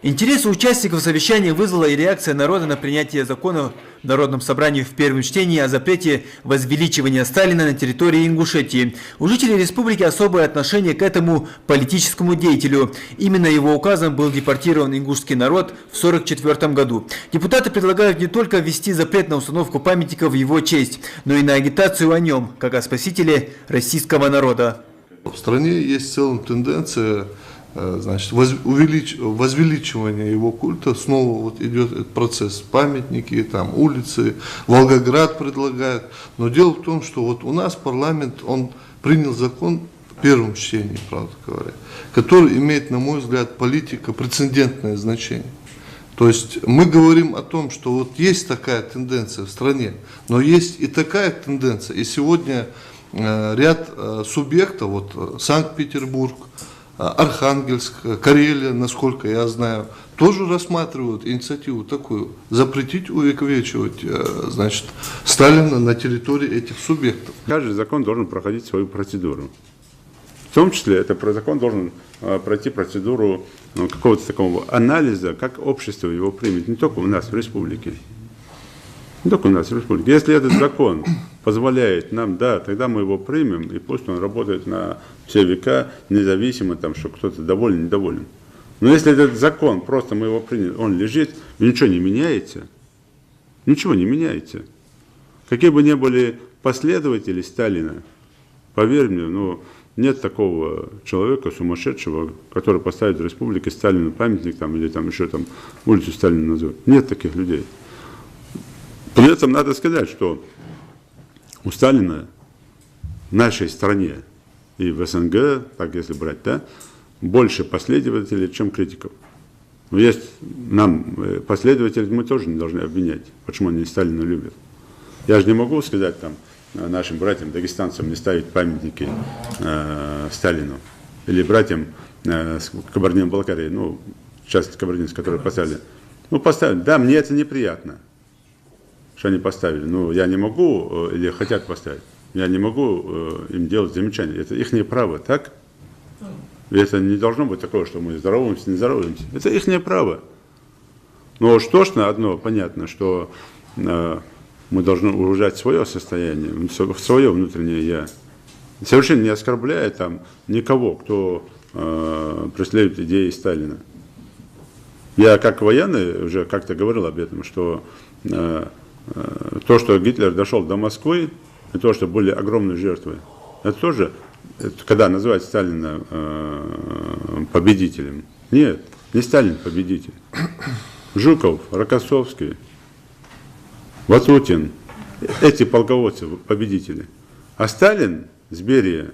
Интерес у участников совещания вызвала и реакция народа на принятие закона в Народном собрании в первом чтении о запрете возвеличивания Сталина на территории Ингушетии. У жителей республики особое отношение к этому политическому деятелю. Именно его указом был депортирован ингушский народ в 1944 году. Депутаты предлагают не только ввести запрет на установку памятника в его честь, но и на агитацию о нем, как о спасителе российского народа. В стране есть в целом тенденция, значит, возвеличивание его культа. Снова вот идет этот процесс, памятники, там, улицы, Волгоград предлагают. Но дело в том, что вот у нас парламент, он принял закон в первом чтении, правда говоря, который имеет, на мой взгляд, политико-прецедентное значение. То есть мы говорим о том, что вот есть такая тенденция в стране, но есть и такая тенденция. И сегодня ряд субъектов, вот Санкт-Петербург, Архангельск, Карелия, насколько я знаю, тоже рассматривают инициативу такую, запретить увековечивать, значит, Сталина на территории этих субъектов. Каждый закон должен проходить свою процедуру. В том числе этот закон должен пройти процедуру какого-то такого анализа, как общество его примет, не только у нас в республике. Не только у нас в республике. Если этот закон позволяет нам, да, тогда мы его примем, и пусть он работает на все века, независимо, там, что кто-то доволен, недоволен. Но если этот закон, просто мы его приняли, он лежит, ничего не меняется, ничего не меняется. Какие бы ни были последователи Сталина, поверь мне, ну, нет такого человека сумасшедшего, который поставит в республике Сталину памятник там, или там еще там улицу Сталина назовет. Нет таких людей. При этом надо сказать, что у Сталина в нашей стране и в СНГ, так если брать, да, больше последователей, чем критиков. Но есть нам, последователи, мы тоже не должны обвинять, почему они Сталина любят. Я же не могу сказать там нашим братьям, дагестанцам, не ставить памятники Сталину. Или братьям с Кабардино-Балкарии, ну, часть кабардинцев, которые поставили. Ну, поставили. Да, мне это неприятно, что они поставили. Но я не могу, или хотят поставить, я не могу им делать замечания. Это их право, так? И это не должно быть такое, что мы здороваемся, не здороваемся. Это их право. Но уж точно одно понятно, что мы должны уважать свое состояние, свое внутреннее я. Совершенно не оскорбляя там никого, кто преследует идеи Сталина. Я как военный уже как-то говорил об этом, что то, что Гитлер дошел до Москвы, и то, что были огромные жертвы, это тоже, когда называют Сталина победителем. Нет, не Сталин победитель. Жуков, Рокоссовский, Ватутин, эти полководцы победители. А Сталин с Берия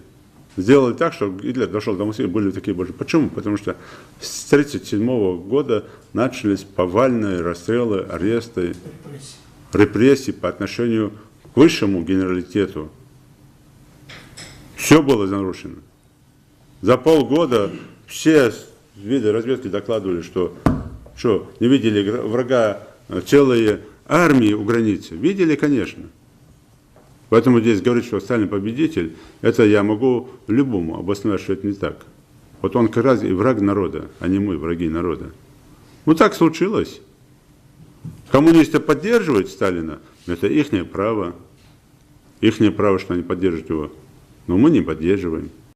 сделали так, что Гитлер дошел до Москвы, были такие божьи. Почему? Потому что с 1937 года начались повальные расстрелы, аресты, репрессии по отношению к высшему генералитету. Все было нарушено. За полгода все виды разведки докладывали, что не видели врага целые армии у границы. Видели, конечно. Поэтому здесь говорить, что Сталин победитель, это я могу любому обосновать, что это не так. Вот он как раз и враг народа, а не мы, враги народа. Ну так случилось. Коммунисты поддерживают Сталина, это ихнее право. Ихнее право, что они поддерживают его. Но мы не поддерживаем.